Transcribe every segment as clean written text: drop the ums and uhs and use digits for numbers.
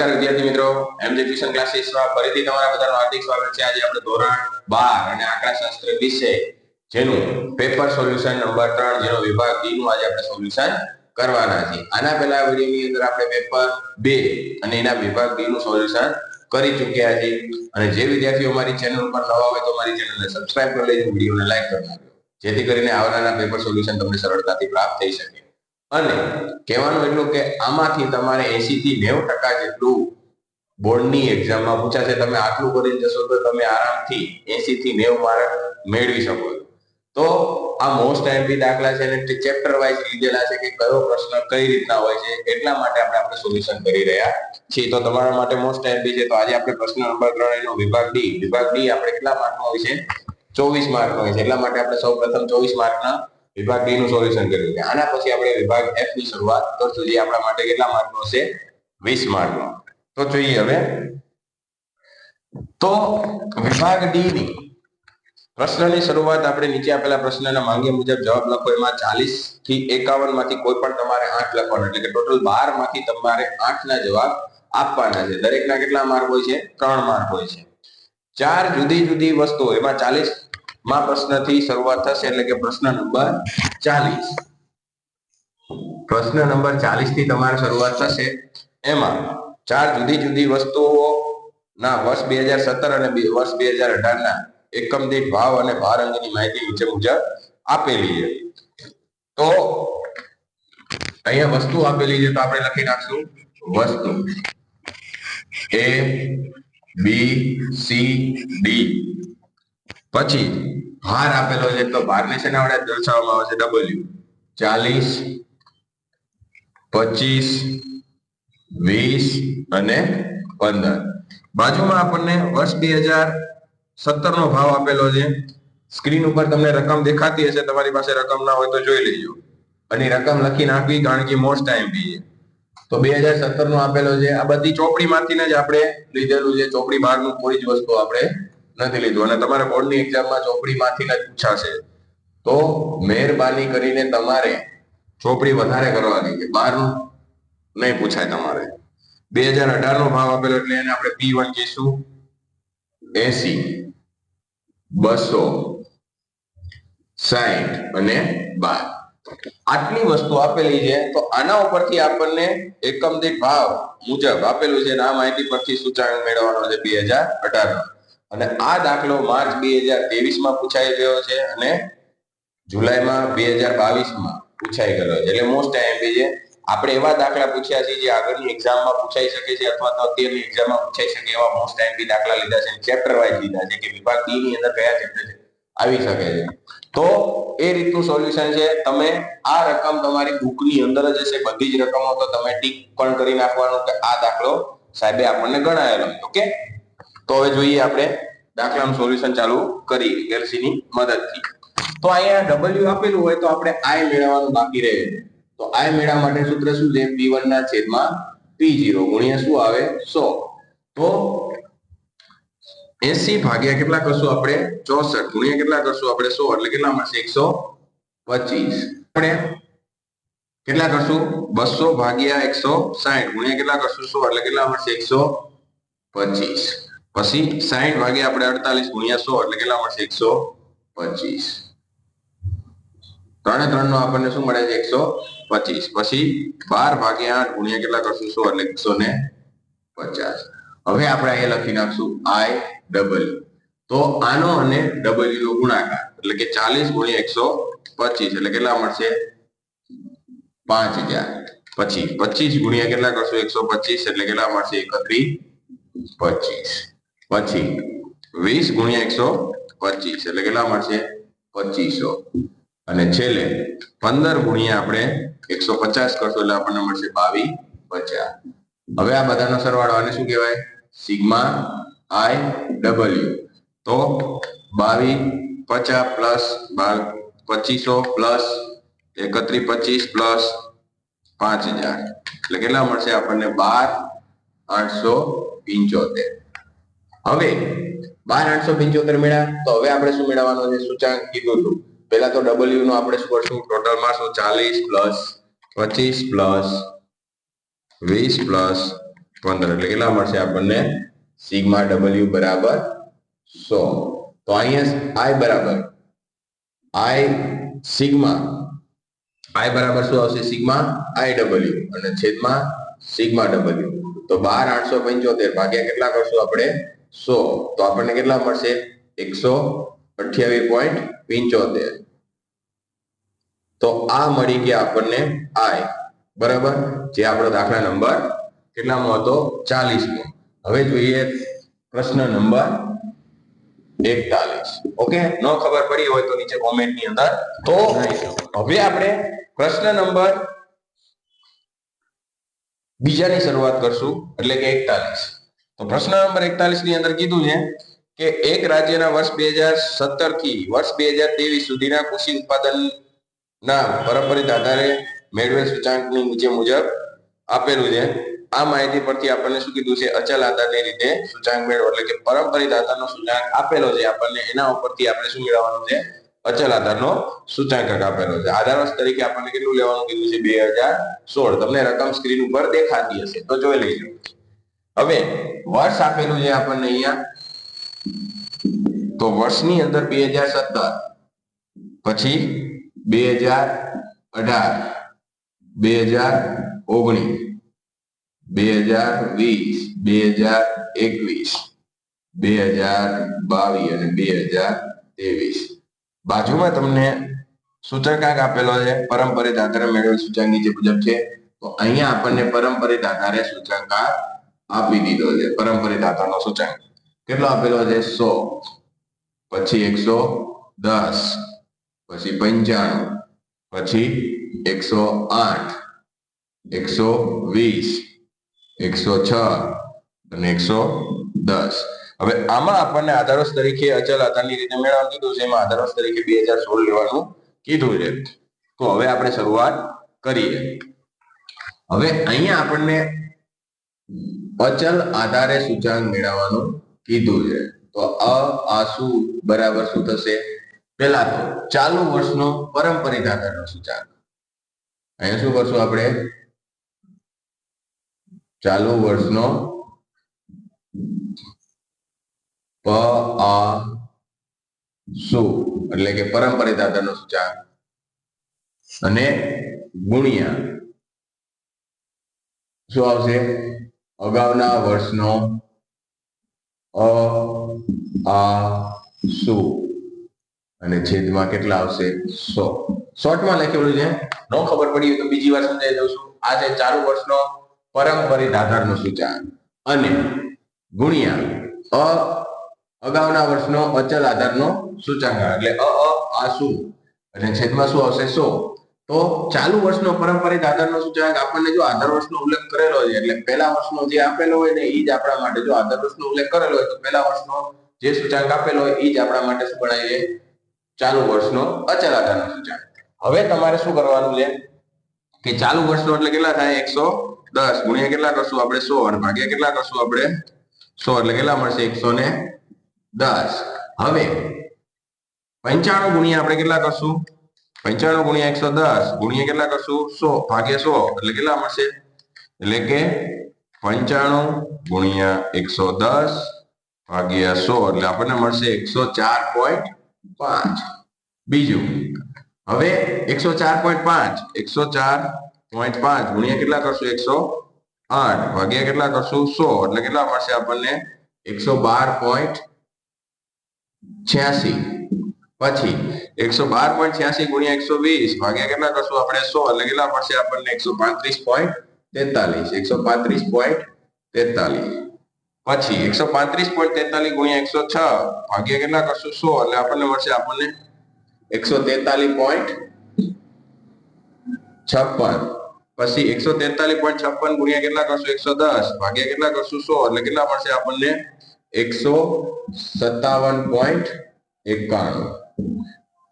નમસ્કાર વિદ્યાર્થી મિત્રો, એમજે ટ્યુશન ક્લાસીસમાં ફરીથી તમારા બધાનું હાર્દિક સ્વાગત છે। આજે આપણે ધોરણ 12 અને આંકડાશાસ્ત્ર વિષય જેનું પેપર સોલ્યુશન નંબર 3 જેનો વિભાગ ડી નું આજે આપણે સોલ્યુશન કરવાના છે। આના પહેલા વિડિયોની અંદર આપણે પેપર 2 અને એના વિભાગ ડી નું સોલ્યુશન કરી ચૂક્યા છે। અને જે વિદ્યાર્થીઓ અમારી ચેનલ પર નવા હોય તો અમારી ચેનલને સબસ્ક્રાઇબ કરી લેજો, વિડિયોને લાઈક કરી નાખજો, જેથી કરીને આવનારા પેપર સોલ્યુશન તમને સરળતાથી પ્રાપ્ત થઈ શકે। અને કહેવાનું એટલું કે આમાંથી તમારે 80 થી 90% જેટલું બોર્ડની એક્ઝામમાં પૂછાશે। તમે આટલું કરીને જશો તો તમે આરામથી 80 થી 90 માર્ક મેળવી શકો છો। તો આ મોસ્ટ આઈએમપી દાખલા છે અને ચેપ્ટર વાઇઝ લીધેલા છે કે કયો પ્રશ્ન કઈ રીતના હોય છે, એટલા માટે આપણે સોલ્યુશન કરી રહ્યા છીએ। તો તમારા માટે મોસ્ટ આઈએમપી છે। તો આજે આપણે પ્રશ્ન નંબર 3 એનો વિભાગ ડી આપણે કેટલા માર્કનો હોય છે? 24 માર્કનો હોય છે। એટલા માટે આપણે સૌપ્રથમ 24 માર્કના વિભાગ ડી નું સોલ્યુશન કર્યું છે। આના પછી આપણે વિભાગ એફ ની શરૂઆત કરશું, જે આપણા માટે કેટલા માર્કનો છે? 20 માર્કનો। તો જોઈએ હવે તો વિભાગ ડી ની પ્રશ્નની શરૂઆત આપણે નીચે આપેલા પ્રશ્નના માંગ્યા મુજબ જવાબ લખો। એમાં 40 થી 51 માંથી કોઈ પણ તમારે 8 લખવાના, એટલે કે ટોટલ 12 માંથી તમારે 8 ના જવાબ આપવાના છે। દરેકના કેટલા માર્ક હોય છે? 3 માર્ક હોય છે। 4 જુદી જુદી વસ્તુઓ, એમાં 40 માં પ્રશ્નથી શરૂઆત થશે, એટલે કે પ્રશ્ન નંબર 40। પ્રશ્ન નંબર 40 થી તમારે શરૂઆત થશે। એમાં 4 જુદી જુદી વસ્તુઓ ના વર્ષ 2017 અને વર્ષ 2018 ના એકમ દીઠ ભાવ અને ભાર અંગેની માહિતી નીચે મુજબ આપેલી છે। તો અહીંયા વસ્તુ આપેલી છે, તો આપણે લખી નાખશું વસ્તુ A B C D। પછી ભાર આપેલો છે, તો ભારને શેના વડે દર્શાવવામાં આવે છે? W। 40, 25, 20 અને 15। બાજુમાં આપણને વર્ષ 2017 નો ભાવ આપેલો છે। સ્ક્રીન ઉપર તમને રકમ દેખાતી હશે, તમારી પાસે રકમ ના હોય તો જોઈ લેજો અને રકમ લખી નાખવી, કારણ કે મોસ્ટ આઈએમપી છે। તો 2017 નો આપેલો છે। આ બધી ચોપડીમાંથી જ આપણે લીધેલું છે, ચોપડી બહારનું કોઈ જ વસ્તુ આપણે નથી લીધું। અને તમારે બોર્ડની એક્ઝામમાં ચોપડીમાંથી જ પૂછાશે, તો મહેરબાની કરીને તમારે ચોપડી વધારે કરવાની છે, બહારનું નહીં પૂછાય તમારે। 2018 નો ભાવ આપેલો એટલે એને આપણે P1 કહીશું। 80, 200, 60 અને 12 આટલી વસ્તુ આપેલી છે। તો આના ઉપરથી આપણને એકમ દીઠ ભાવ મુજબ આપેલું છે, આ માહિતી પરથી સૂચકાંક મેળવવાનો છે 2018 નો। અને આ દાખલો માર્ચ 2023 માં પૂછાઈ ગયો છે અને જુલાઈમાં 2022 માં પૂછાઈ ગયો છે, એટલે મોસ્ટ આઈએમપી છે। આપણે એવા દાખલા પૂછ્યા છે જે આગળની એક્ઝામમાં પૂછાઈ શકે છે, અથવા તો અત્યારની એક્ઝામમાં પૂછાઈ શકે એવા મોસ્ટ આઈએમપી દાખલા લીધા છે, ચેપ્ટર વાઇઝ લીધા છે, કે વિભાગ ડી ની અંદર કયા ચેપ્ટર આવી શકે છે। તો એ રીતનું સોલ્યુશન છે। તમે આ રકમ તમારી બુકની અંદર જ હશે, બધી જ રકમો, તો તમે ટીક પણ કરી નાખવાનું કે આ દાખલો સાહેબે આપણને ગણાયેલો છે। ઓકે, તો હવે જોઈએ આપણે દાખલાનું સોલ્યુશન ચાલુ કરી એલસી ની મદદથી। તો અહીંયા W આપેલું હોય તો આપણે I મેળવવાનું બાકી રહે છે। તો I મેળવવા માટે સૂત્ર શું છે? P1 ના છેદમાં P0 ગુણ્યા શું આવે? 100। તો 80 ભાગ્યા કેટલા કરશું આપણે? 64 ગુણ્યા કેટલા કરશું આપણે? 100, એટલે કેટલા મળશે? 125। આપણે કેટલા કરશું? 200 ભાગ્યા 160 ગુણ્યા કેટલા કરશું? 100, એટલે કેટલા મળશે? 125। પછી 60 ભાગ્યા આપણે 48 ગુણ્યા 100, એટલે કેટલા મળશે? 125। 3 3 નો આપણને શું મળે છે? 125। પછી 12 ભાગ્યા 8 ગુણ્યા કેટલા કરશું? 100, એટલે 150। હવે આપણે અહીંયા લખી નાખશું IW। તો આનો અને W નો ગુણાકાર, એટલે કે 40 ગુણ્યા 125, એટલે કેટલા મળશે? 5000। પછી 25 ગુણ્યા કેટલા કરશું? 125, એટલે કેટલા મળશે? 3125। પછી 20 ગુણ્યા 125, એટલે કેટલા મળશે? 2500। અને છેલ્લે 15 ગુણ્યા આપણે 150 કરશું, એટલે આપણને મળશે 2250। હવે આ બધાનો સરવાળો આને શું કહેવાય? Sigma IW। તો 2250 પ્લસ 2500 પ્લસ 3125 પ્લસ 5000, એટલે કેટલા મળશે આપણને? 12875। હવે 12875 મળ્યા, તો હવે આપણે શું મેળવવાનું છે? સૂચકાંક કીધું હતું પહેલા તો W નો આપણે શું કરશું? ટોટલમાં શું? 40 પ્લસ 25 પ્લસ 20 પ્લસ 15 એટલે કેટલા મળશે આપણને સિગ્મા ડબલ્યુ બરાબર 100. તો અહીંયા I બરાબર I સિગ્મા I બરાબર શું આવશે સિગ્મા I ડબલ્યુ અને છેદમાં સિગ્મા ડબલ્યુ. તો 12 875 ભાગ્યા કેટલા કરશું આપણે 100 તો આપણને કેટલા મળશે 128.75. તો આ મળી ગયા આપણને I બરાબર, જે આપણો દાખલા નંબર કેટલામો હતો 40મો. હવે જોઈએ પ્રશ્ન નંબર 41. ઓકે, ન ખબર પડી હોય તો નીચે કોમેન્ટ ની અંદર તો હવે આપણે પ્રશ્ન નંબર બીજાની શરૂઆત કરશું એટલે કે 41. તો પ્રશ્ન નંબર 41 ની અંદર કીધું છે કે એક રાજ્યના વર્ષ 2017 થી વર્ષ 2023 સુધીના કૃષિ ઉત્પાદનના પરંપરિત આધારે મેળવેલ સૂચાંકની નીચે મુજબ આપેલું છે. આ માહિતી પરથી આપણને શું કીધું છે અચલ આધારની રીતે સૂચાંક મેળવો એટલે કે પરંપરિત આધારનો સૂચાંક આપેલો છે આપણને, એના ઉપરથી આપણે શું મેળવવાનું છે અચલ આધારનો સૂચાંક આપેલો છે. આધાર વર્ષ તરીકે આપણને કેટલું લેવાનું કીધું છે 2016. તમને રકમ સ્ક્રીન ઉપર દેખાતી હશે તો જોઈ લેજો. હવે વર્ષ આપેલું છે આપણને અહીંયા, તો વર્ષની અંદર 2017 પછી 2018 2019 2020 2021 2022 અને 2023 બાજુમાં તમને સૂચકાંક આપેલો છે પરંપરિત આધારે મેળવેલ સૂચકાંક નીચે મુજબ છે. તો અહીંયા આપણને પરંપરિત આધારે સૂચકાંક આપી દીધો છે. પરંપરિત આધારનો સૂચકાંક કેટલો આપેલો છે 100 પછી 110 પછી 95 પછી 108 120 106 અને 110. હવે આમાં આપણને આધાર વર્ષ તરીકે અચલ આધારની રીતે મેળવવાનું કીધું છે, એમાં આધાર વર્ષ તરીકે 2016 લેવાનું કીધું છે. તો હવે આપણે શરૂઆત કરીએ. હવે અહીંયા આપણને અચલ આધારે સૂચાંક મેળવવાનું કીધું છે. તો આસુ બરાબર શું થશે, પહેલા તો ચાલુ વર્ષનો પરંપરિત આધારનો સૂચાંક. અહીંયા શું કરશું આપણે ચાલુ વર્ષનો એટલે કે પરંપરિત આધારનો સૂચાંક અને ગુણ્યા શું આવશે અગાઉના વર્ષનો અઆસુ અને છેદમાં કેટલા આવશે 100. શોર્ટમાં લખેલું છે, ન ખબર પડી તો બીજી વાર સમજાવી દઉં છું. આ છે ચાલુ વર્ષનો પરંપરિત આધારનો સૂચાંક અને ગુણ્યા અગાઉના વર્ષનો અચલ આધારનો સૂચાંક એટલે અઆસુ અને છેદમાં શું આવશે 100. તો ચાલુ વર્ષનો પરંપરિત આધારનો સૂચાંક આપણને જો આધાર વર્ષનો ઉલ્લેખ કરેલો છે એટલે પહેલા વર્ષનો જે આપેલો હોય ને એ જ આપણા માટે, જો આધાર વર્ષનો ઉલ્લેખ કરેલો હોય તો પહેલા વર્ષનો જે સૂચાંક આપેલો હોય એ જ આપણા માટે શું ગણાય ચાલુ વર્ષનો અચલ આધારનો સૂચાંક. હવે તમારે શું કરવાનું છે કે ચાલુ વર્ષનો એટલે કેટલા થાય 110 ગુણ્યા કેટલા કરશું આપણે 100 અને ભાગ્યા કેટલા કરશું આપણે 100 એટલે કેટલા મળશે 110. હવે 95 ગુણ્યા આપણે કેટલા કરશું 95 ગુણ્યા 110 ગુણ્યા કેટલા કરશું 100 ભાગ્યા 100 એટલે કેટલા મળશે, એટલે કે 95 ગુણ્યા 110 ભાગ્યા 100 એટલે આપણને મળશે 104.5. બીજું હવે 104.5 ગુણ્યા કેટલા કરશું 108 ભાગ્યા કેટલા કરશું 100 એટલે કેટલા મળશે આપણને 112.86. પછી 112.86 ગુણ્યા 120 ભાગ્યા કેટલા કરશું આપણે 100 એટલે કેટલા મળશે આપણને 135.43. પછી 135.43 ગુણ્યા 106 ભાગ્યા કેટલા કરશું 100 એટલે આપણને મળશે આપણને 143.56. પછી 143.56 ગુણ્યા કેટલા કરશું 110 ભાગ્યા કેટલા કરશું 100 એટલે કેટલા મળશે આપણને 157.91.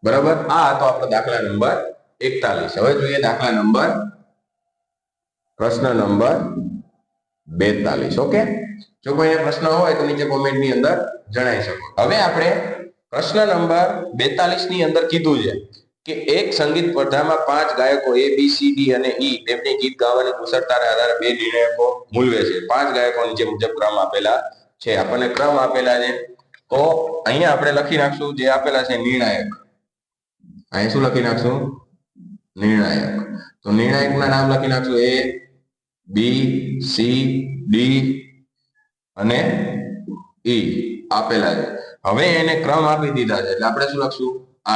બરાબર. આ તો આપણો દાખલા નંબર 41. હવે જોઈએ દાખલા નંબર પ્રશ્ન નંબર 42. ઓકે, જો કોઈ પ્રશ્ન હોય તો નીચે કોમેન્ટ ની અંદર જણાવી શકો. હવે આપણે પ્રશ્ન નંબર 42 ની અંદર કીધું છે કે એક સંગીત સ્પર્ધામાં 5 ગાયકો A B C D અને E તેમની ગીત ગાવાની કુશળતાના આધારે 2 નિર્ણાયકો મૂલવે છે. 5 ગાયકો નીચે મુજબ ક્રમ આપેલા છે. આપણને ક્રમ આપેલા છે તો અહીંયા આપણે લખી નાખશું જે આપેલા છે નિર્ણાયક. અહીં શું લખી નાખશું? નિર્ણાયક. તો નિર્ણાયકના નામ લખી નાખશું A B C D અને E આપેલા છે. હવે એને ક્રમ આપી દીધા છે એટલે આપણે શું લખશું?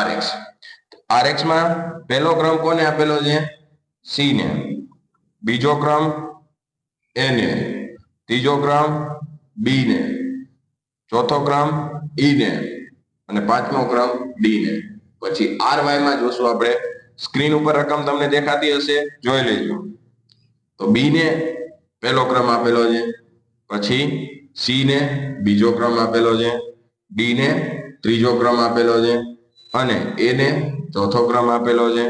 RX. RX માં પહેલો ક્રમ કોને આપેલો છે? C ને. બીજો ક્રમ A ને. ત્રીજો ક્રમ B ને. ચોથો ક્રમ E ને અને પાંચમો ક્રમ D ને. પછી RY માં જોશું આપણે. સ્ક્રીન ઉપર રકમ તમને દેખાતી હશે, જોઈ લેજો. તો B ને પહેલો ક્રમ આપેલો છે, પછી C ને બીજો ક્રમ આપેલો છે, D ને ત્રીજો ક્રમ આપેલો છે અને A ને ચોથો ક્રમ આપેલો છે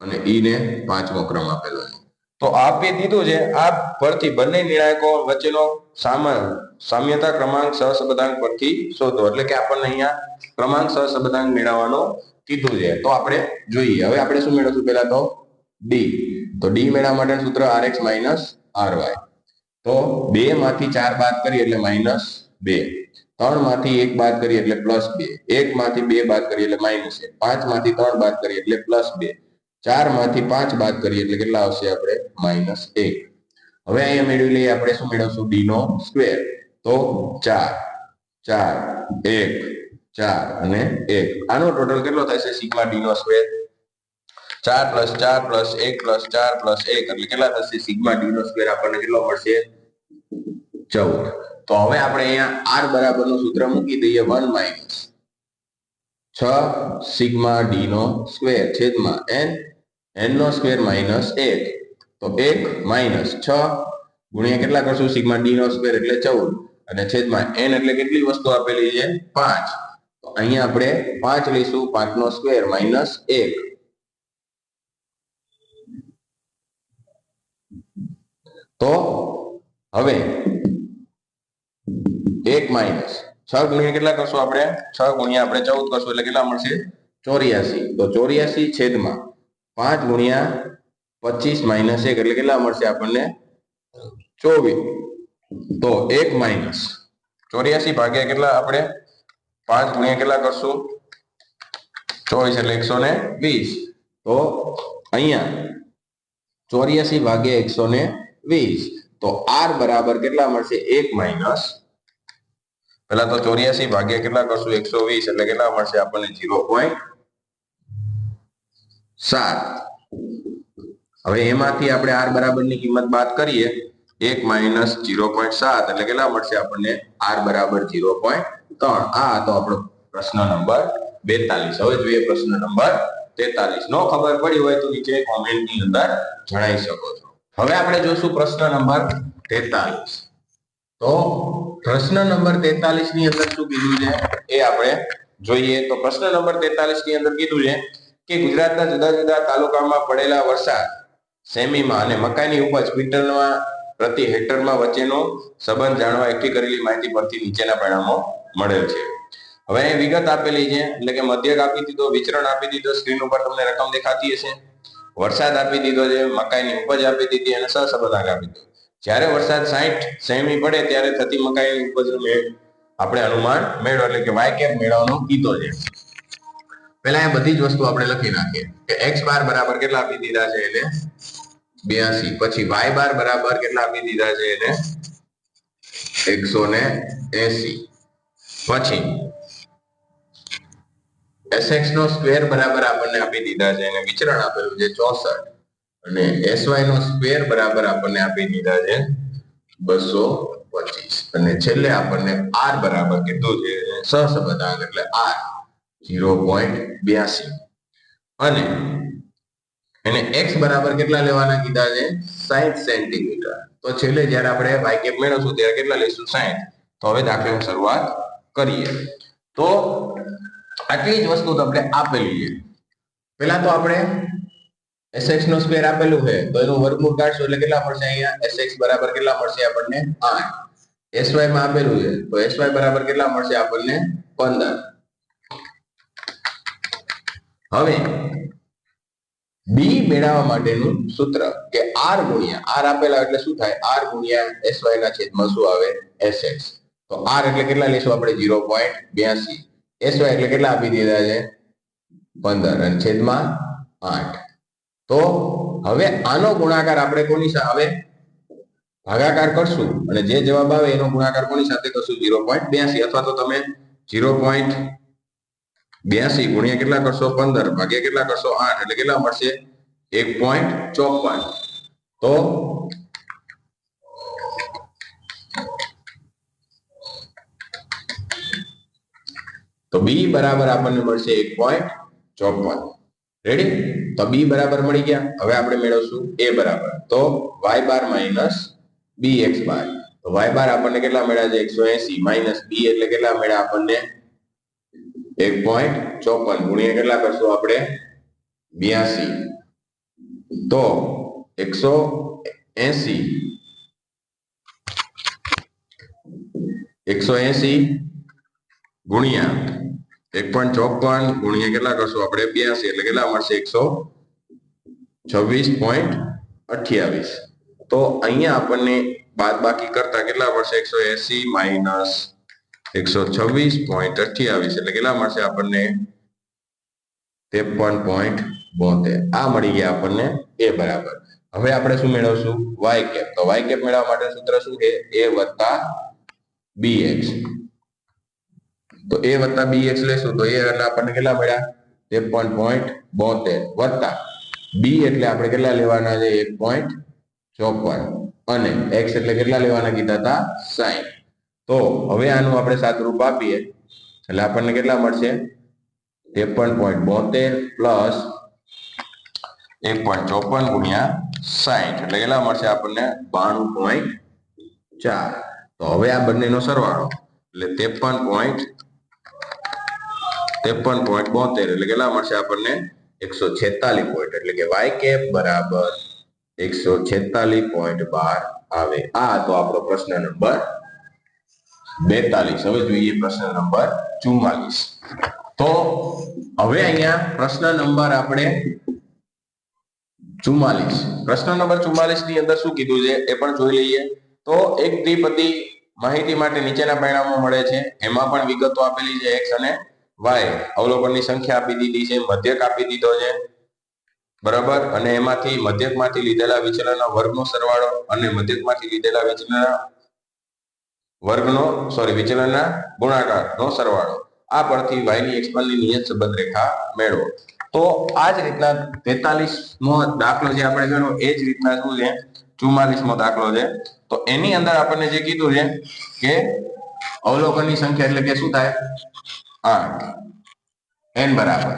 અને E ને પાંચમો ક્રમ આપેલો છે. તો આપી દીધું છે. આ પરથી બંને નિર્ણાયકો વચ્ચેનો સામ્યતા ક્રમાંક સહસંબંધાંક પરથી શોધો. એટલે કે આપણને અહીંયા ક્રમાંક સહસંબંધાંક મેળવવાનો કીધું છે. તો આપણે જોઈએ. હવે આપણે શું મેળવશું? પહેલા તો D. તો D મેળવવા માટે સૂત્ર RX માઇનસ RY. તો 2 માંથી 4 બાદ કરીએ એટલે -2. 3 માંથી 1 બાદ કરીએ એટલે +2. 1 માંથી 2 બાદ કરીએ એટલે -1. 5 માંથી 3 બાદ કરીએ એટલે +2. 4 માંથી 5 બાદ કરીએ એટલે કેટલા આવશે? આપણે -1. હવે અહીંયા મેળવી લઈએ આપણે શું મેળવશું? D નો સ્ક્વેર. તો 4 4 1 4 અને 1. આનો ટોટલ કેટલો થશે? સિગ્મા D નો સ્ક્વેર. 4 + 4 + 1 + 4 + 1 એટલે કેટલા થશે? સિગ્મા D નો સ્ક્વેર આપણને કેટલો મળશે? 14. તો હવે આપણે અહીંયા R બરાબરનું સૂત્ર મૂકી દઈએ 1 - 6 સિગ્મા D નો સ્ક્વેર છેદમાં n નો સ્ક્વેર -1. તો 1 - 6 ગુણ્યા કેટલા કરશું? સિગ્મા D નો સ્ક્વેર એટલે 14 અને છેદમાં n એટલે કેટલી વસ્તુ આપેલી છે? 5. તો અહીંયા આપણે 5 લઈશું. 5 નો સ્ક્વેર -1. તો હવે 1 - 6 ગુણ્યા કેટલા કરશું? આપણે 6 ગુણ્યા આપણે 14 કરશું એટલે કેટલા મળશે? 84. તો 84 છેદમાં 5 ગુણ્યા 25 - 1 એટલે કેટલા મળશે આપણને? 24. તો 1 - 84 ભાગ્યા કેટલા? આપણે 5 ગુણ્યા કેટલા કરશું? 24 એટલે 120. તો અહીંયા 84 ભાગ્યા 120. તો R બરાબર કેટલા મળશે? 1 - પેલા તો 84 ભાગ્યા કેટલા કરશું? 120 એટલે કેટલા મળશે આપણને? 0.7. હવે એમાંથી આપણે R બરાબરની કિંમત બાદ કરીએ. 1 - 0.7 એટલે કેટલા મળશે આપણને? R બરાબર 0.3. આ તો આપણો પ્રશ્ન નંબર 42. હવે જોઈએ પ્રશ્ન નંબર 43. નો ખબર પડી હોય તો નીચે કોમેન્ટની અંદર જણાવી શકો છો. હવે આપણે જોશું પ્રશ્ન નંબર 43. તો પ્રશ્ન નંબર 43 ની અંદર શું કીધું છે એ આપણે જોઈએ. તો પ્રશ્ન નંબર 43 ની અંદર કીધું છે કે ગુજરાતના જુદા જુદા તાલુકામાં પડેલા વરસાદ સેમીમાં અને મકાઈની ઉપજ ક્વિન્ટલમાં પ્રતિ હેક્ટરમાં વચ્ચેનો સંબંધ જાણવા એકઠી કરેલી માહિતી પરથી નીચેના પરિણામો મળેલ છે. હવે અહીં વિગત આપેલી છે એટલે કે મધ્યક આપી દીધો, વિચરણ આપી દીધો, સ્ક્રીન ઉપર તમને રકમ દેખાતી હશે. વરસાદ આપી દીધો છે, મકાઈની ઉપજ આપી દીધી અને સહસંબંધાંક આપી દીધો. જ્યારે વરસાદ 60 સેમી પડે ત્યારે થતી મકાઈની ઉપજનો આપણે અનુમાન મેળવો એટલે કે y કેપ મેળવવાનો કીધો છે. પહેલા એ બધી જ વસ્તુ આપણે લખી નાખીએ કે x બાર બરાબર કેટલા આપી દીધા છે એને 82. પછી y બાર બરાબર કેટલા આપી દીધા છે એને 180. પછી sx નો સ્ક્વેર બરાબર આપણને આપી દીધા છે અને વિચરણ આપેલું છે 64 અને sy નો સ્ક્વેર બરાબર આપણને આપી દીધા છે 225 અને છેલ્લે આપણને r બરાબર કીધું છે સહસંબંધાંક એટલે r 0.82 અને એને x બરાબર કેટલા લેવાના કીધા છે 60 સેન્ટીમીટર. તો છેલ્લે જ્યારે આપણે y કેપ મેળવશું ત્યારે કેટલા લઈશું 60. તો હવે દાખલાની શરૂઆત કરીએ. તો આટલી જ વસ્તુ આપણે આપેલી છે. પહેલા તો આપણે sx નો સ્ક્વેર આપેલું છે તો એનું વર્ગમૂળ કાઢશું એટલે કેટલા મળશે? અહીંયા sx બરાબર કેટલા મળશે આપણને 8. sy માં આપેલું છે તો sy બરાબર કેટલા મળશે આપણને 15. હવે બી મેળવવા માટેનું સૂત્ર કે આર ગુણ્યા આર આપેલા એટલે શું થાય આર ગુણ્યા એસવાય ના છેદમાં શું આવે એસએક્સ તો આર એટલે કેટલા લેશું આપણે 0.82 એસવાય એટલે કેટલા આપી દીધા છે 15 અને છેદમાં 8 તો હવે આનો ગુણાકાર આપણે કોની સાથે હવે ભાગાકાર કરશું અને જે જવાબ આવે એનો ગુણાકાર કોની સાથે કરશું 0.82 અથવા તો તમે 0.82 ગુણ્યા કેટલા કરશો 15 ભાગ્યા કેટલા કરશો 8 એટલે કેટલા મળશે 1.54 તો બી બરાબર આપણને મળશે 1.54 રેડી તો બી બરાબર મળી ગયા હવે આપણે મેળવશું એ બરાબર તો y બાર માઈનસ bx બાર તો y બાર આપણને કેટલા મળ્યા છે 180 માઈનસ b એટલે કેટલા મળ્યા આપણને 1.54 ગુણ્યા કેટલા કરશું આપણે 82 તો 180 ગુણ્યા 1.54 ગુણ્યા કેટલા કરશું આપણે 82 એટલે કેટલા મળશે 126.28 તો અહીંયા આપણને બાદ બાકી કરતા કેટલા મળશે 180 માઈનસ 126.28 એટલે કેટલા મળશે આપણને 53.72 આ મળી ગયા આપણને એ બરાબર હવે આપણે શું મેળવશું y કેપ તો y કેપ મેળવવા માટે સૂત્ર શું છે a વત્તા bx તો a વત્તા bx લેશું તો a એટલે આપણને કેટલા મળ્યા 53.72 વત્તા b એટલે આપણે કેટલા લેવાના છે 1.54 અને x એટલે કેટલા લેવાના કીધા હતા 60 તો હવે આનું આપણે સાદુરૂપ આપીએ એટલે આપણને કેટલા મળશે 53.72 પ્લસ 1.54 ગુણ્યા 60 એટલે કેટલા મળશે આપણને 92.4 તો હવે આ બંનેનો સરવાળો એટલે 53.72 એટલે કેટલા મળશે આપણને 146 પોઈન્ટ એટલે કે y કેપ બરાબર 146.12 આવે આ તો આપણો પ્રશ્ન નંબર 42 હવે જોઈએ પ્રશ્ન નંબર 44 તો હવે અહીંયા પ્રશ્ન નંબર આપણે 44 પ્રશ્ન નંબર 44 ની અંદર શું કીધું છે એ પણ જોઈ લઈએ તો એક દ્વિપદી માહિતી માટે નીચેના પરિણામો મળે છે એમાં પણ વિગતો આપેલી છે x અને y અવલોકનની સંખ્યા આપી દીધી છે મધ્યક આપી દીધો છે બરાબર અને એમાંથી મધ્યકમાંથી લીધેલા વિચલનના વર્ગનો સરવાળો અને મધ્યકમાંથી લીધેલા વિચલનના ગુણાકારનો સરવાળો આ પરથી y ની x1 ની નિયત સંબંધ રેખા મેળવો તો આ જ રીતના 43 મો દાખલો જે આપણે ગણ્યો એ જ રીતના શું છે 44 મો દાખલો છે તો એની અંદર આપણને જે કીધું છે કે અવલોકનની સંખ્યા એટલે કે શું થાય 8 n બરાબર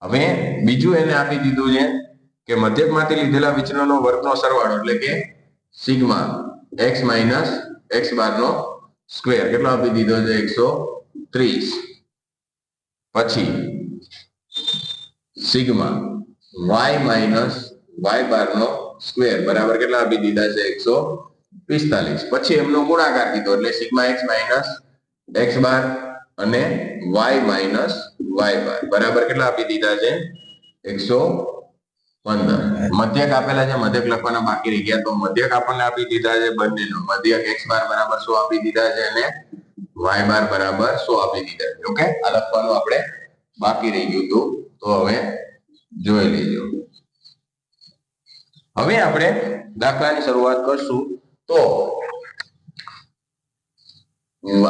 હવે બીજું એને આપી દીધું છે કે મધ્યકમાંથી લીધેલા વિચલનનો વર્ગનો સરવાળો એટલે કે સિગ્મા x માઈનસ x બાર નો સ્ક્વેર કેટલો આપી દીધો છે 130 પછી સિગ્મા y માઈનસ y બાર નો સ્ક્વેર બરાબર કેટલા આપી દીધા છે 145 પછી એમનો ગુણાકાર કીધો એટલે સિગ્મા x માઈનસ x બાર અને y માઈનસ y બાર બરાબર કેટલા આપી દીધા છે 115 મધ્યક આપેલા છે મધ્યક લખવાના બાકી રહી ગયા તો મધ્યક આપણને આપી દીધા છે બંનેનો મધ્યક x બાર બરાબર 100 આપી દીધા છે અને y બાર બરાબર 100 આપી દીધા છે ઓકે આ લખવાનું આપણે બાકી રહી ગયું હતું તો હવે જોઈ લેજો હવે આપણે દાખલાની શરૂઆત કરશું તો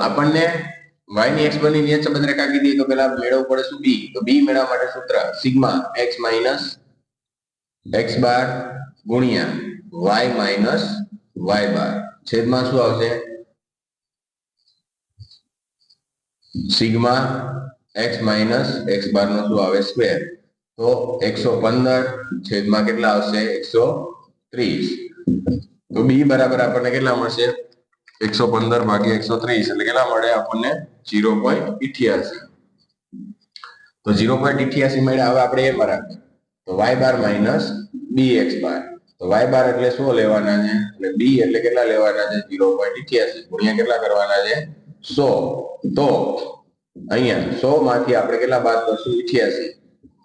આપણને y ની x1 ની નિયત સંબંધ રેખા કીધી તો પહેલા મેળવવું પડે શું b તો b મેળવવા માટે સૂત્ર સિગ્મા x માઈનસ x બાર ગુણ્યા y માઈનસ y બાર છેદમાં શું આવશે સિગ્મા x માઈનસ x બાર નો શું આવે સ્ક્વેર તો 115 છેદમાં કેટલા આવશે 130 તો b બરાબર આપણને કેટલા મળશે 115 ભાગ્યા 130 એટલે કેટલા મળે આપણને 0.88 તો 0.88 મળ્યા હવે આપણે એ બરાબર તો y બાર માઈનસ bx બાર તો y બાર એટલે શું લેવાના છે એટલે b એટલે કેટલા લેવાના છે 0.88 ગુણ્યા કેટલા કરવાના છે 100 તો અહીંયા 100 માંથી આપણે કેટલા બાદ કરશું 88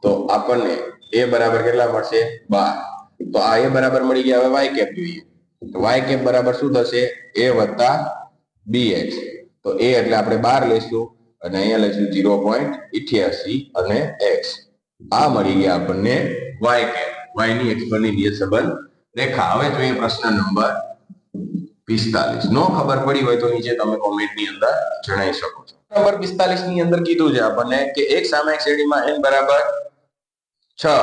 તો આપણને a બરાબર કેટલા મળશે 12. તો આ a બરાબર મળી ગયા. હવે y કેપ જોઈએ તો y કેપ બરાબર શું થશે a વત્તા bx. તો a એટલે આપણે 12 લઈશું અને અહીંયા લઈશું 0.88 અને x. આ મળી ગયા આપણને y કેપ, y ની x પરની નિયત સંબંધ રેખા. હવે જોઈએ પ્રશ્ન નંબર 45. નો ખબર પડી હોય તો નીચે તમે કોમેન્ટ ની અંદર જણાવી શકો છો. નંબર 45 ની અંદર કીધું છે આપણને કે એક સામયિક શ્રેણીમાં n બરાબર 6,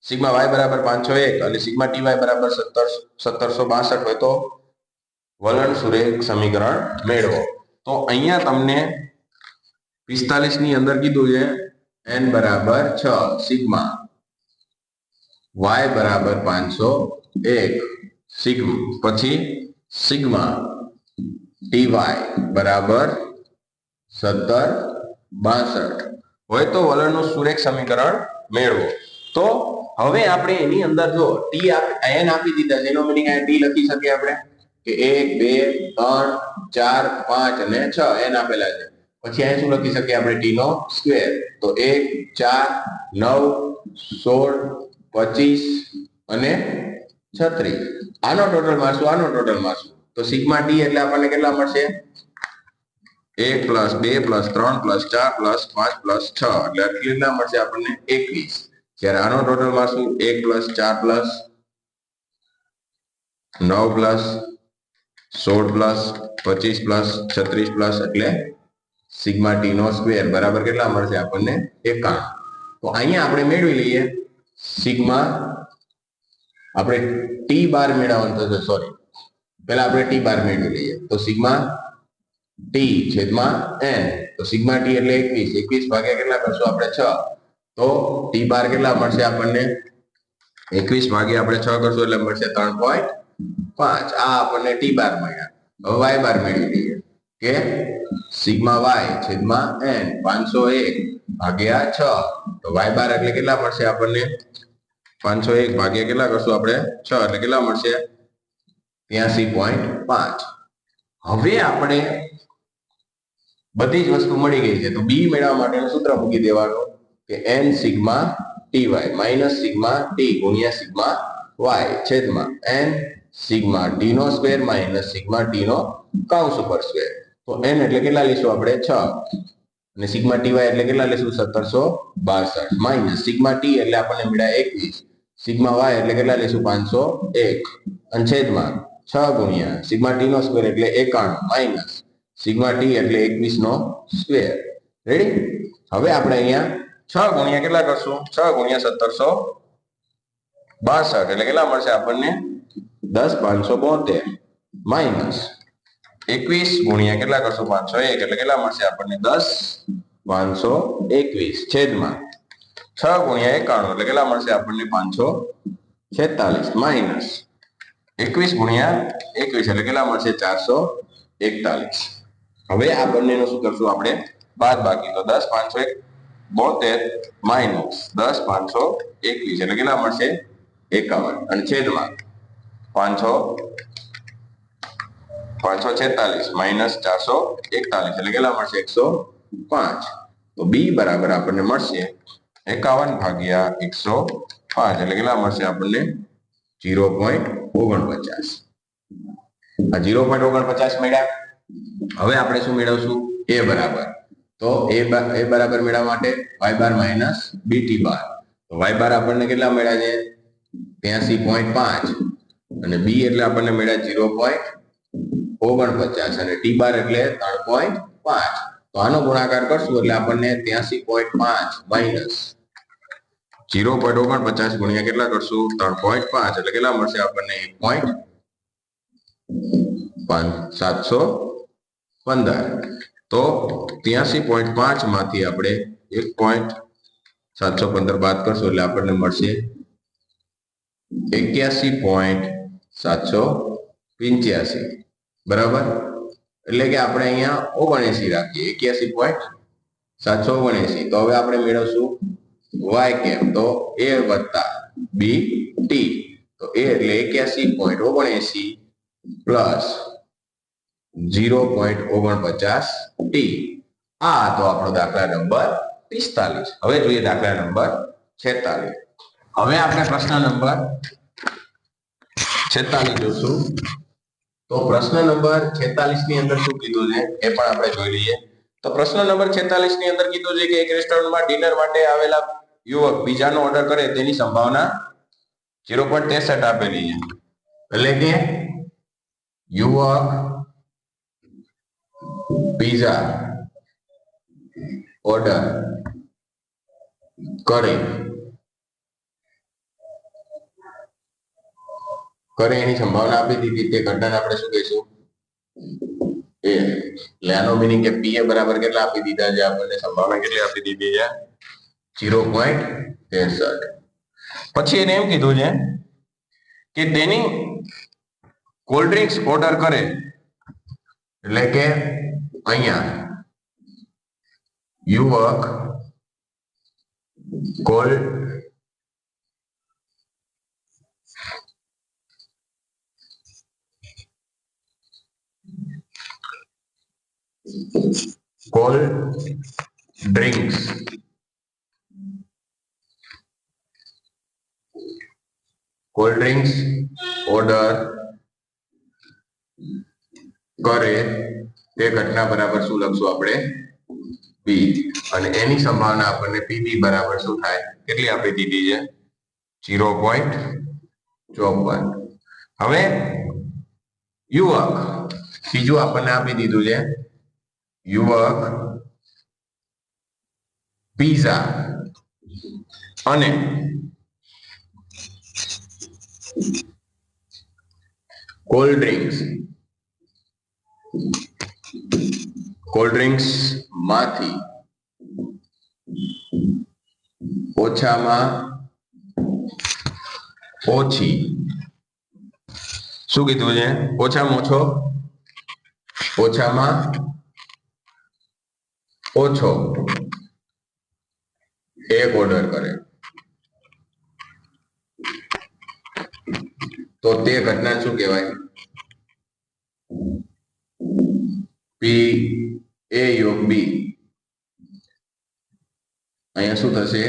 સિગ્મા y બરાબર 501 અને સિગ્મા ty બરાબર 1762 હોય તો વલણ સુરેખ સમીકરણ મેળવો. તો અહીંયા તમને 45 ની અંદર કીધું છે n બરાબર 6, સિગ્મા y બરાબર 501, પછી સિગ્મા ty બરાબર 1762 હોય તો વલણનું સુરેખ સમીકરણ મેળવો. તો હવે આપણે એની અંદર જો t n આપી દીધા છે એનો મીનિંગ આ t લખી શકીએ આપણે કે 1 2 3 4 5 અને 6 n આપેલા છે. પછી અહીં શું લખી શકીએ આપણે t નો સ્ક્વેર. તો 1 4 9 16 25 અને 36. આનો ટોટલ મારશું, આનો ટોટલ મારશું તો સિગ્મા t એટલે આપણને કેટલા મળશે 1 + 2 + 3 + 4 + 5 + 6 એટલે કેટલા મળશે આપણને 21. જ્યારે આનો ટોટલ મારશું 1 + 4 + 9 + 16 + 25 + 36 એટલે સિગ્મા t નો સ્ક્વેર બરાબર કેટલા મળશે આપણને 91. તો અહીંયા આપણે મેળવી લઈએ સિગ્મા, આપણે t બાર મેળવવાનું થશે, સોરી પહેલા આપણે t બાર મેળવી લઈએ. તો સિગ્મા t છેદમાં n, તો સિગ્મા t એટલે 21, 21 ભાગ્યા કેટલા કરશું આપણે 6, તો t બાર કેટલા મળશે આપણને 21 ભાગ્યા આપણે 6 કરશું એટલે મળશે 3.5. આ આપણને t બાર મળ્યા. હવે y બાર મેળવી લઈએ કે સિગ્મા y છેદમાં n 501 ભાગ્યા 6, તો y બાર એટલે કેટલા મળશે આપણને 501 ભાગ્યા કેટલા કરશું આપણે 6 એટલે કેટલા મળશે 83.5. હવે આપણે બધી જ વસ્તુ મળી ગઈ છે તો b મેળવવા માટેનું સૂત્ર મૂકી દેવાનું કે n sigma ty minus sigma t ગુણ્યા સિગ્મા y છેદમાં n સિગ્મા t નો સ્ક્વેર માઈનસ સિગ્મા t નો કૌંસ ઉપર સ્ક્વેર. તો n એટલે કેટલા લઈશું આપણે 6 અને સિગ્મા ty એટલે કેટલા લઈશું 1762 માઈનસ સિગ્મા t એટલે આપણને મળ્યા 21, સિગ્મા y એટલે કેટલા લઈશું 501 અને છેદમાં 6 ગુણ્યા સિગ્મા t નો સ્ક્વેર એટલે 91 માઈનસ સિગ્મા t એટલે 21 નો સ્ક્વેર. રેડી. હવે આપણે અહીંયા 6 ગુણ્યા કેટલા કરશું 6 ગુણ્યા 1762 એટલે કેટલા મળશે આપણને 10572 માઈનસ 21 ગુણ્યા કેટલા કરશું 501 એટલે કેટલા મળશે આપણને 10521 છેદમાં 6 ગુણ્યા 91 એટલે કેટલા મળશે આપણને 546 માઈનસ 21 ગુણ્યા 21 એટલે કેટલા મળશે 441. હવે આ બંનેનું શું કરશું આપણે બાદ બાકી. તો 10572 માઈનસ 10521 એટલે કેટલા મળશે 51 અને છેદમાં 546 માઈનસ 441 એટલે કેટલા મળશે 105. તો b બરાબર આપણને મળશે 51 ભાગ્યા 105 એટલે કેટલા મળશે આપણને 0.49. આ 0.49 મળ્યા. હવે આપણે શું મેળવશું a બરાબર. તો a બરાબર મેળવવા માટે y બાર માઈનસ bt બાર. તો y બાર આપણને કેટલા મળ્યા છે 83.5 અને b એટલે આપણને મળ્યા 0.49 અને t બાર એટલે 3.5. તો આનો ગુણાકાર કરશું એટલે આપણને 83.5 માઈનસ 0.49 ગુણ્યા કેટલા કરશું 3.5 એટલે કેટલા મળશે આપણને 1.715. તો 83.5 માંથી આપણે 1.715 બાદ કરશું એટલે આપણને મળશે 81.785 બરાબર. એટલે કે આપણે અહીંયા 79 રાખીએ 81.779. તો હવે આપણે મેળવશું y કેપ. તો a વત્તા b t. તો a એટલે 81.79 પ્લસ 0.49 t. આ તો આપણો દાખલા નંબર 45. હવે જોઈએ દાખલા નંબર 46. હવે આપણે પ્રશ્ન નંબર 46 જોશું. તો પ્રશ્ન નંબર 46 ની અંદર શું કીધું છે એ પણ આપણે જોઈ લઈએ. તો પ્રશ્ન નંબર 46 ની અંદર કીધું છે કે એક રેસ્ટોરન્ટમાં ડિનર માટે આવેલા યુવક પીઝાનો ઓર્ડર કરે તેની સંભાવના 0.63 આપેલી છે. એટલે કે યુવક પીઝા ઓર્ડર કરે એની સંભાવના આપી દીધી. તે ઘટનાને આપણે શું કહીશું? એ. એટલે આનો મીનિંગ કે પી એ બરાબર કેટલા આપી દીધા છે આપણને? સંભાવના કેટલી આપી દીધી છે? 0.63. પછી એને એમ કીધું છે કે તેની કોલ્ડ ડ્રિંક્સ ઓર્ડર કરે, એટલે કે અહીંયા યુવક કોલ્ડ ડ્રિંક્સ ઓર્ડર કરે તે ઘટના બરાબર શું લખશું આપણે? બી. અને એની સંભાવના આપણને પીબી બરાબર શું થાય? કેટલી આપી દીધી છે? 0.54. હવે યુવક બીજું આપણને આપી દીધું છે, યુવક પીઝા અને કોલ્ડ ડ્રિંક્સ માંથી ઓછામાં ઓછી, શું કીધું છે? ઓછામાં ઓછો એક ઓર્ડર કરે તો તે ઘટના શું કહેવાય? પી એ યોગ બી. અહીંયા શું થશે?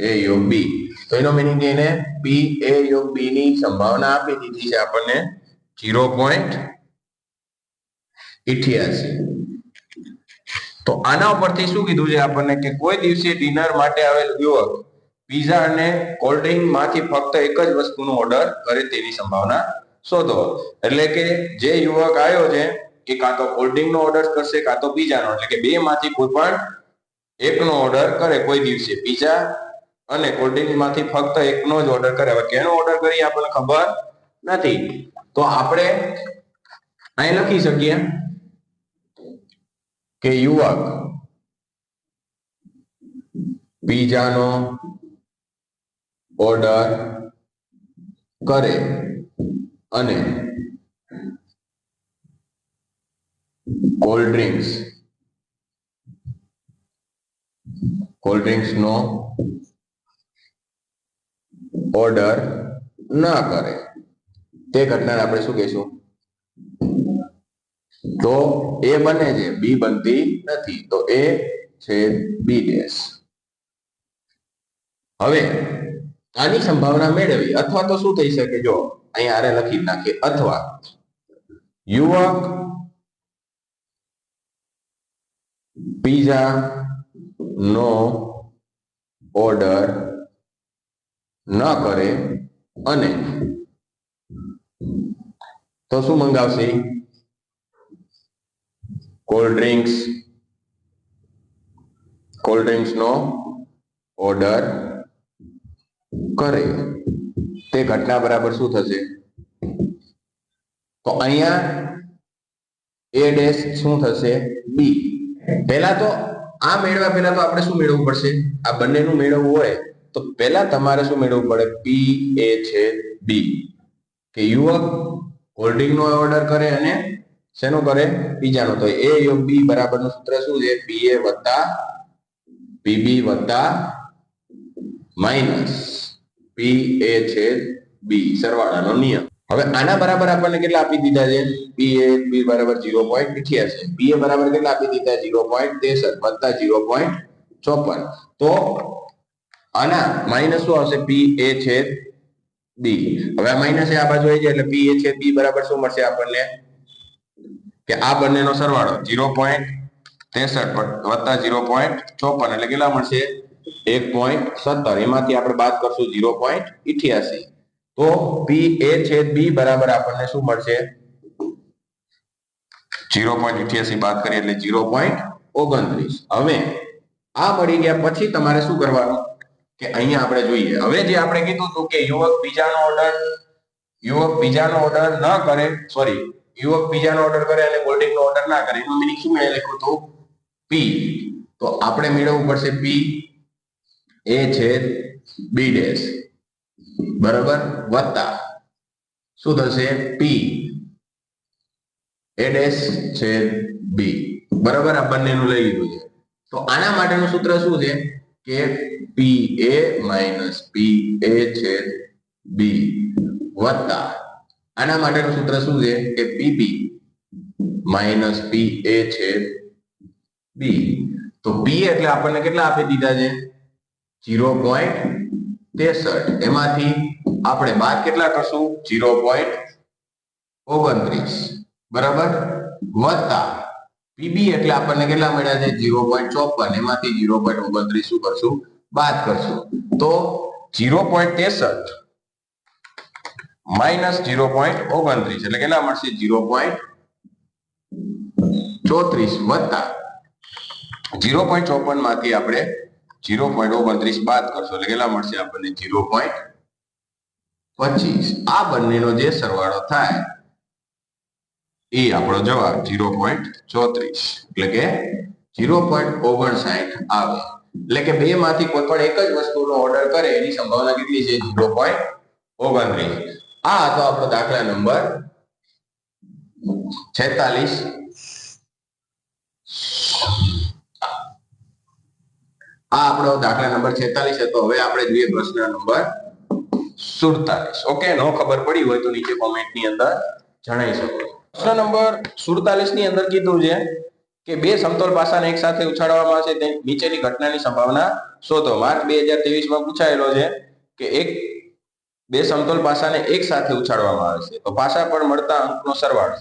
એ યોગ બી. તો એનો મીનિંગ એને પી એ યોગ બી ની સંભાવના આપી દીધી છે આપણને 0.88. તો આના ઉપરથી શું કીધું છે આપણને કે કોઈ દિવસે ડિનર માટે આવેલ યુવક પીઝા અને કોલ્ડ ડ્રિંક માંથી ફક્ત એક જ વસ્તુનો ઓર્ડર કરે તેની સંભાવના શોધો. એટલે કે જે યુવક આવ્યો છે એ કાં તો કોલ્ડ ડ્રિંક નો ઓર્ડર કરશે કાં તો પીઝાનો, એટલે કે બે માંથી કોઈ પણ એકનો ઓર્ડર કરે. કોઈ દિવસે પીઝા અને કોલ્ડ ડ્રિંક માંથી ફક્ત એકનો જ ઓર્ડર કરે. હવે કેનો ઓર્ડર કરી આપણને ખબર નથી, તો આપણે અહીં લખી શકીએ કે યુવક પીઝાનો ઓર્ડર કરે અને કોલ્ડ ડ્રિંક્સ નો ઓર્ડર ના કરે તે ઘટનાને આપણે શું કહીશું? તો એ બને છે, બી બનતી નથી, તો એ છે બી ડેશ. હવે આની સંભાવના મેળવી, અથવા તો શું થઈ શકે? જો અહીંયા આરે લખી નાખીએ, અથવા યુવક પીઝા નો ઓર્ડર ન કરે અને તો શું મંગાવશે? કોલ્ડ ડ્રિંક્સ નો ઓર્ડર કરે તે ઘટના બરાબર શું થશે? તો અહીંયા એ ડેશ શું થશે? બી. પહેલા તો આ મેળવ્યા પહેલા તો આપણે શું મેળવવું પડશે? આ બંનેનું મેળવવું હોય તો પહેલા તમારે શું મેળવવું પડે? પી એ છે બી. કે યુવક કોલ્ડ ડ્રિંક નો ઓર્ડર કરે અને શેનો કરે? પીઝાનો. તો એ યોગ બી બરાબર નું સૂત્ર શું છે? પી એ વત્તા પીબી વત્તા માઇનસ પી એ છે બી, સરવાળાનો નિયમ. હવે આના બરાબર આપણને કેટલા આપી દીધા છે? પી એ બી બરાબર 0.88. પી એ બરાબર કેટલા આપી દીધા? 0.63 વત્તા 0.54. તો આના માઇનસ શું આવશે પી એ છેદ બી. હવે આ માઇનસ આ બાજુ આવી જાય એટલે પી એ છેદ બી બરાબર શું મળશે આપણને કે આ બંનેનો સરવાળો 0.63 વત્તા 0.54 એટલે કેટલા મળશે 1.17. એમાંથી આપણે બાદ કરશું 0.88 તો પી એ છેદ બી બરાબર આપણને શું મળશે 0.88 બાદ કરીએ એટલે 0.29. હવે આ મળી ગયા પછી તમારે શું કરવાનું કે અહીંયા આપણે જોઈએ. હવે જે આપણે કીધું હતું કે યુવક બીજાનો ઓર્ડર ન કરે, સોરી, યુવક બીજાનો ઓર્ડર કરે અને બોલ્ડિંગનો ઓર્ડર ના કરે, એનું મીનિંગ શું મેં લખ્યું હતું પી. તો આપણે મેળવવું પડશે પી એ છેદ બી ડેશ બરાબર વત્તા શું થશે પી એ ડેશ છેદ બી બરાબર. આ બંનેનું લઈ લીધું છે. તો આના માટેનું સૂત્ર શું છે કે પી એ માઇનસ પી એ છેદ બી વત્તા આના માટેનું સૂત્ર શું છે કે પીબી માઇનસ પી એ છેદ બી. તો પી એટલે આપણને કેટલા આપી દીધા છે 0.63. એમાંથી આપણે બાદ કેટલા કરશું 0.29 બરાબર વત્તા પીબી એટલે આપણને કેટલા મળ્યા છે 0.54. એમાંથી 0.29 શું કરશું બાદ કરશું તો 0.63 માઇનસ 0.29 એટલે કેટલા મળશે 0.34 વત્તા 0.54 માંથી આપણે 0.29 બાદ કરશો એટલે કેટલા મળશે આપણને 0.25. આ બંનેનો જે સરવાળો થાય એ આપણો જવાબ 0.34 એટલે કે 0.59 આવે. એટલે કે બે માંથી કોઈ પણ એક જ વસ્તુનો ઓર્ડર કરે એની સંભાવના કેટલી છે 0.29. આ હતો આપણો દાખલા નંબર 46. આ આપણો દાખલા નંબર 46 હતો. હવે આપણે જોઈએ પ્રશ્ન નંબર 47. ઓકે, નો ખબર પડી હોય તો નીચે કોમેન્ટની અંદર જણાવી શકો. પ્રશ્ન નંબર 47 ની અંદર કીધું છે કે બે સમતોલ પાસાને એક સાથે ઉછાળવામાં આવશે તે નીચેની ઘટનાની સંભાવના શોધો. માર્ચ 2023 માં પૂછાયેલો છે કે બે સમતોલ પાસાને એક સાથે ઉછાળવામાં આવે છે તો પાસા પર મળતા અંકનો સરવાળો.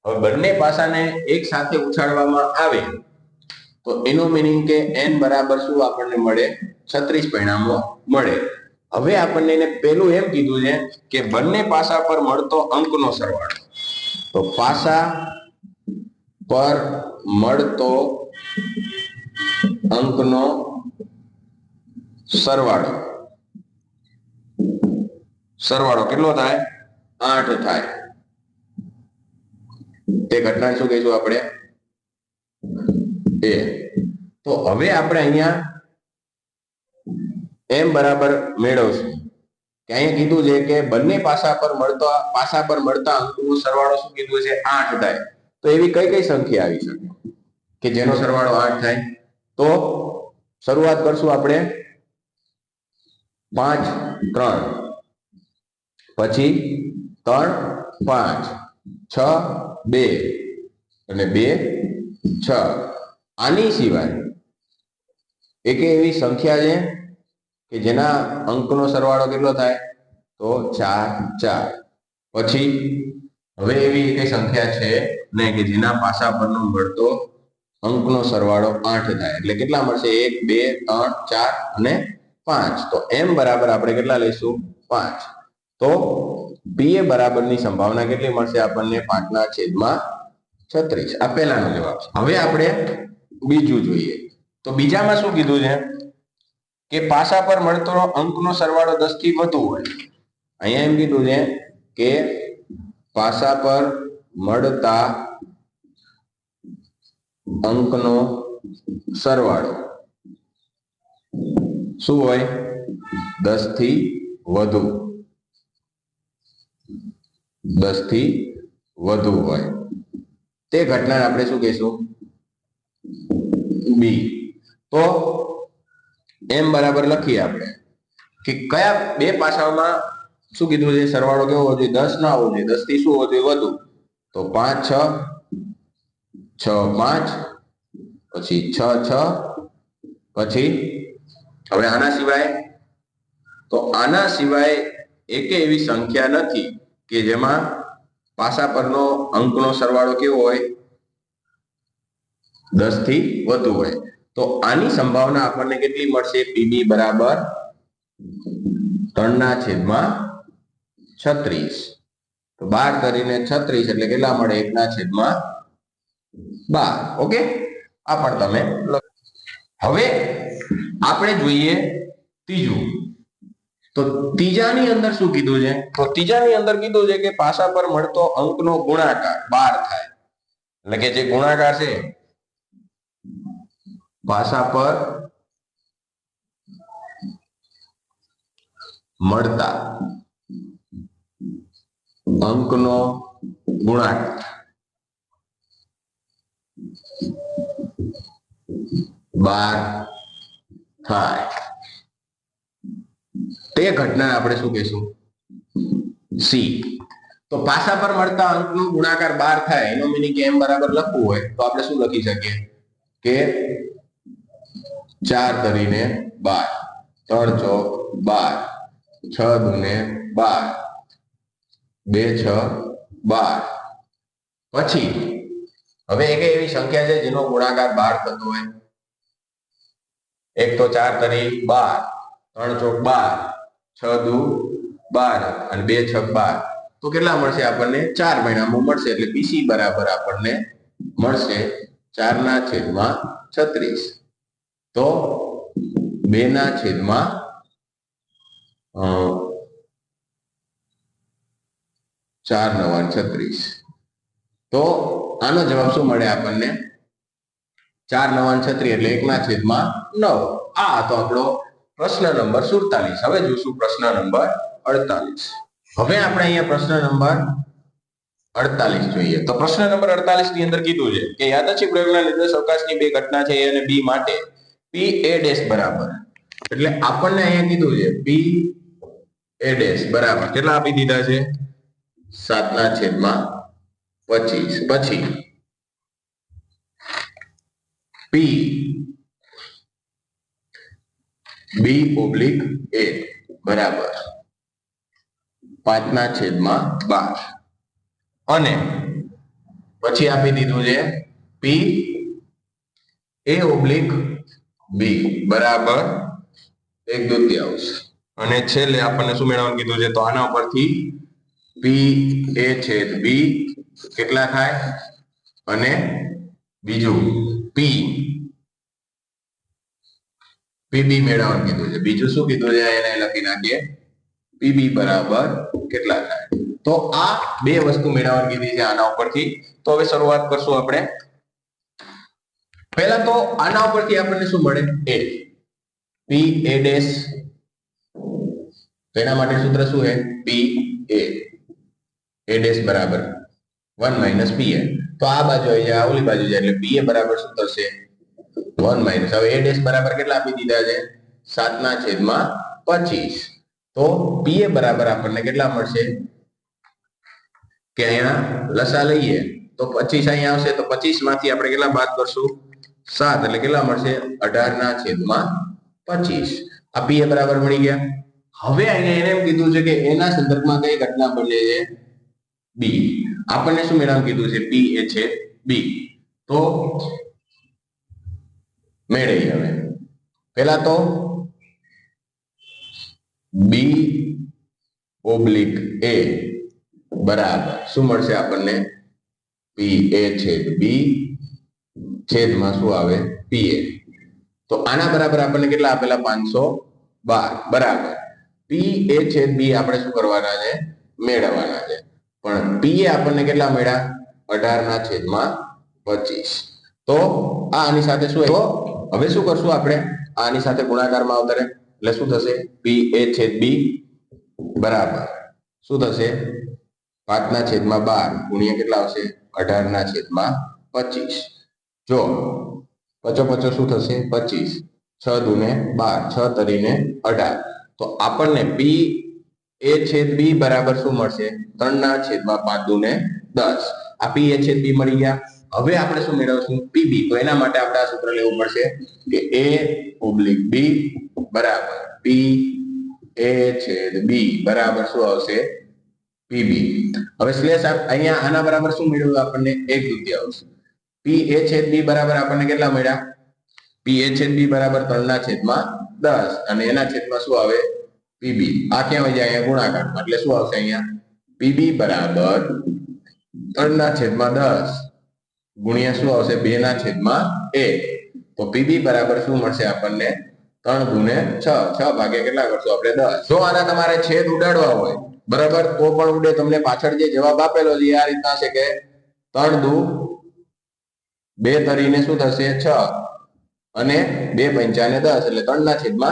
હવે બંને પાસાને એક સાથે ઉછાળવામાં આવે તો એનું મીનિંગ કે n બરાબર શું આપણને મળે 36 પરિણામો મળે. હવે આપણને એને પેલું એમ કીધું છે કે બંને પાસા પર મળતો અંકનો સરવાળો. તો પાસા પર મળતો અંકનો સરવાળો કેટલો થાય 8 થાય. તે ઘટના શું કહીશું આપણે એ. તો હવે આપણે અહીંયા m બરાબર મેળવશું કે અહીંયા કીધું છે કે બંને પાસા પર મળતા અંકનો સરવાળો શું કીધું છે 8 થાય. તો એવી કઈ સંખ્યા આવી શકે કે જેનો સરવાળો 8 થાય? તો શરૂઆત કરશું આપણે 5 3 પછી 3 5 6 2 અને 2 6. આની સિવાય એક એવી સંખ્યા છે કે જેના અંકનો સરવાળો કેટલો થાય તો 4 4. પછી હવે એવી કઈ સંખ્યા છે ને કે જેના પાસા પરનો મળતો અંકનો સરવાળો 8 થાય. એટલે કેટલા મળશે 1 2 3 4 અને 5. તો m બરાબર આપણે કેટલા લઈશું 5. તો પી એ બરાબરની સંભાવના કેટલી મળશે આપણને 5/36. આ પહેલાનો જવાબ છે. હવે આપણે બીજું જોઈએ. તો બીજામાં શું કીધું છે કે પાસા પર મળતો અંકનો સરવાળો 10 થી વધુ હોય. અહીંયા એમ કીધું છે કે પાસા પર મળતા અંકનો સરવાળો શું હોય 10 થી વધુ. 10 થી વધુ હોય તે ઘટનાને આપણે શું કહીશું બી. તો m બરાબર લખીએ આપણે કે કયા બે પાસાઓમાં શું કીધું છે સરવાળો કેવો હોવો જોઈએ 10 ના હોવો જોઈએ. 10 થી શું હોવો જોઈએ વધુ. તો 5 6 6 5 પછી 6 6 પછી હવે આના સિવાય એકે એવી સંખ્યા નથી કે જેમાં પાસા પરનો અંકનો સરવાળો કેવો હોય 10 થી વધુ હોય. તો આની સંભાવના આપણને કેટલી મળશે? PB બરાબર 3/36. તો 12 કરીને 36 એટલે કેટલા મળે? 1/12. ઓકે, આ પણ તમે હવે આપણે જોઈએ ત્રીજું. તો ત્રીજાની અંદર શું કીધું છે? તો ત્રીજાની અંદર કીધું છે કે પાસા પર મળતો અંકનો ગુણાકાર 12 થાય. એટલે કે જે ગુણાકાર છે પાસા પર મળતા અંકનો ગુણાકાર 12 થાય. તે ઘટના આપણે શું કહીશું? સી. તો પાસા પર મળતા અંકનો ગુણાકાર 12 થાય એનો મીનિંગ m બરાબર લખવું હોય તો આપણે શું લખી શકીએ કે 4 ધરીને 12, 3 ચોક 12, 6 દૂને 12, 2 6 12. પછી હવે એક એવી સંખ્યા છે જેનો ગુણાકાર 12 થતો હોય. એક તો 4 તરી 12, 3 ચોક 12, 6 દુ 12 અને 2 6 12. તો કેટલા મળશે આપણને? 4 મહિનામાં મળશે. એટલે PC બરાબર આપણને મળશે 4/36. તો 2/4. તો આનો જવાબ શું મળે આપણને? 4/36 એટલે 1/9. આ તો આપણો પ્રશ્ન નંબર 47. હવે જોશું પ્રશ્ન નંબર 48. હવે આપણે અહીંયા પ્રશ્ન નંબર 48 જોઈએ. તો પ્રશ્ન નંબર 48 ની અંદર કીધું છે કે યાદચ્છિક પ્રયોગના નિર્દેશ અવકાશની બે ઘટના છે A અને B માટે PA' બરાબર. એટલે આપણને અહીંયા કીધું છે PA' બરાબર કેટલા આપી દીધા છે? 7/25. પછી P B/A બરાબર 5/12. અને પછી આપી દીધું છે PA/B બરાબર 1/2. અને છેલ્લે આપણને શું મેળવવાનું કીધું છે? તો આના ઉપરથી PA/B કેટલા થાય? અને બીજું PB મેળવવાનું કીધું છે. બીજું શું કીધું છે એને લખી નાખીએ. PB બરાબર કેટલા થાય? તો આ બે વસ્તુ મેળવવાની કીધી છે આના ઉપરથી. તો હવે શરૂઆત કરશું આપણે. પહેલા તો આના ઉપરથી આપણને શું મળે? A. PA' તેના માટે સૂત્ર શું છે? PA બરાબર 1 - PA. તો આ બાજુ આવી જાય, ઓલી બાજુ જાય એટલે PA બરાબર શું થશે? 1 - હવે A' બરાબર કેટલા આપી દીધા છે? 7/25. તો PA બરાબર આપણને કેટલા મળશે? કે અહીંયા લસા લઈએ તો 25 અહીંયા આવશે. તો 25 માંથી આપણે કેટલા બાદ કરશું? 7. એટલે કેટલા મળશે? 18/25. આ PA બરાબર મળી ગયા. હવે અહીંયા એને એમ કીધું છે કે એના સંદર્ભમાં કઈ ઘટના બને છે? B. આપણને શું મેળવવાનું કીધું છે? PA/B. તો મેળવી. હવે પહેલા તો B/A બરાબર શું મળશે આપણને? PA/B છેદમાં શું આવે? PA. તો આના બરાબર આપણને કેટલા આપેલા? 512 બરાબર. PA/B આપણે શું કરવાના છે? મેળવવાના છે. પણ PA આપણને કેટલા મળ્યા? 18/25. તો આની સાથે શું? તો હવે શું કરશું આપણે? આની સાથે ગુણાકારમાં આવતા એટલે શું થશે? PA/B બરાબર શું થશે? 5/12 ગુણ્યા કેટલા આવશે? 18/25. જો 55 શું થશે? 25. 6 દૂને 12, 6 તરીને 18. તો આપણને PA/B બરાબર શું મળશે? 3/5 દૂને 10. આ PA/B મળી ગયા. હવે આપણે શું મેળવશું પીબી. તો એના માટે આપણે આ સૂત્ર લેવું પડશે કે a/b બરાબર p a/b બરાબર શું આવશે પીબી. હવે સ્લેશ અહીંયા આના બરાબર શું મેળવ્યું આપણને 1/2. p a/b બરાબર આપણને કેટલા મળ્યા p a/b બરાબર 3/10 અને એના છેદમાં શું આવે પીબી. આ ક્યાં વહી જાય અહીંયા ગુણાકાર એટલે શું આવશે અહીંયા પીબી બરાબર 3/10 ગુણ્યા શું આવશે 2/1. તો પીબી બરાબર શું મળશે આપણને 3 ગુણે 6. 6 ભાગ્યા કેટલા કરશો આપણે 10. જો આના તમારે છેદ ઉડાડવા હોય બરાબર તો પણ ઉડે. તમને પાછળ જે જવાબ આપેલો છે આ રીતના છે કે 3 દુ 2 તરીને શું થશે 6 અને 2 પંચાને 10 એટલે 3/5.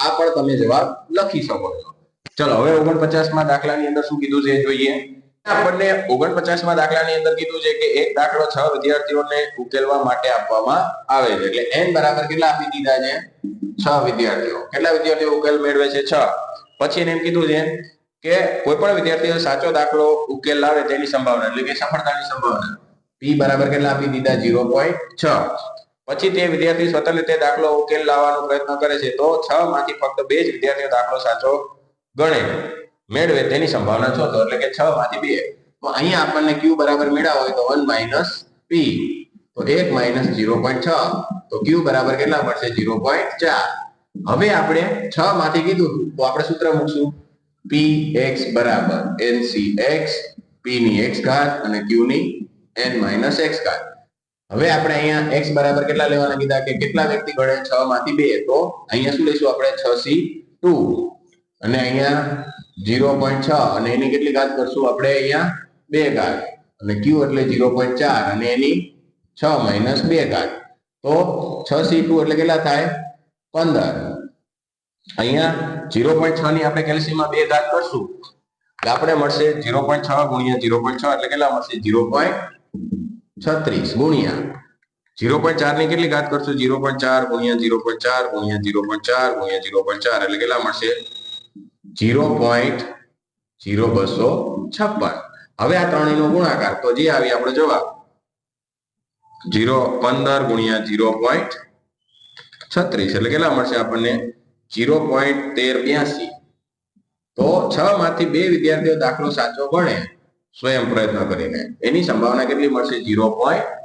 આ પણ તમે જવાબ લખી શકો છો. ચલો હવે 49માં દાખલાની અંદર શું કીધું છે જોઈએ. આપણને 49માં દાખલાની અંદર કીધું છે કે એક દાખલો 6 વિદ્યાર્થીઓને ઉકેલવા માટે આપવામાં આવે છે. એટલે n બરાબર કેટલા આપી દીધા છે 6 વિદ્યાર્થીઓ. કેટલા વિદ્યાર્થીઓ ઉકેલ મેળવે છે 6. પછી એને એમ કીધું છે કે કોઈ પણ વિદ્યાર્થીઓ સાચો દાખલો ઉકેલ લાવે તેની સંભાવના એટલે કે સફળતાની સંભાવના p બરાબર કેટલા આપી દીધા 0.6. પછી તે વિદ્યાર્થી સ્વતંત્ર તે દાખલો ઉકેલ લાવવાનો પ્રયત્ન કરે છે તો 6 માંથી ફક્ત 2 જ વિદ્યાર્થીઓ દાખલો સાચો ગણે મેળવે તેની સંભાવના શોધો. એટલે કે 6 માંથી 2. તો અહીંયા આપણને q બરાબર મેળવવો હોય તો 1 - p. તો 1 - 0.6 તો q બરાબર કેટલા મળશે 0.4. હવે આપણે 6 માંથી કીધું તો આપણે સૂત્ર મૂકશું px બરાબર ncx p ની x ઘાત અને q ની n - x ઘાત. હવે આપણે અહીંયા x બરાબર કેટલા લેવાના કીધા કે કેટલા વ્યક્તિ ગણે 6 માંથી 2. તો અહીંયા શું લઈશું આપણે 6c2 અને અહીંયા 0.6 અને એની કેટલી ઘાત કરશું આપણે અહીંયા 2 ઘાત અને q એટલે 0.4 અને એની 6 - 2 ઘાત. તો 6c2 એટલે કેટલા થાય 15. અહીંયા 0.6 ની આપણે કેલ્સીમાં 2 ઘાત કરશું એટલે આપણે મળશે 0.6 ગુણ્યા 0.6 એટલે કેટલા મળશે 0.36 ગુણ્યા 0.4 ની કેટલી ઘાત કરશું 0.4 ગુણ્યા 0.4 ગુણ્યા 0.4 ગુણ્યા 0.4 એટલે કેટલા મળશે 0.0256. હવે આ ત્રણેયનો ગુણાકાર તો જે આવી આપણો જવાબ 15 ગુણ્યા 0.36 એટલે કેટલા મળશે આપણને 0.1382. તો 6 માંથી 2 વિદ્યાર્થીઓ દાખલો સાચો ગણે સ્વયં પ્રયત્ન કરીને એની સંભાવના કેટલી મળશે 0.1382.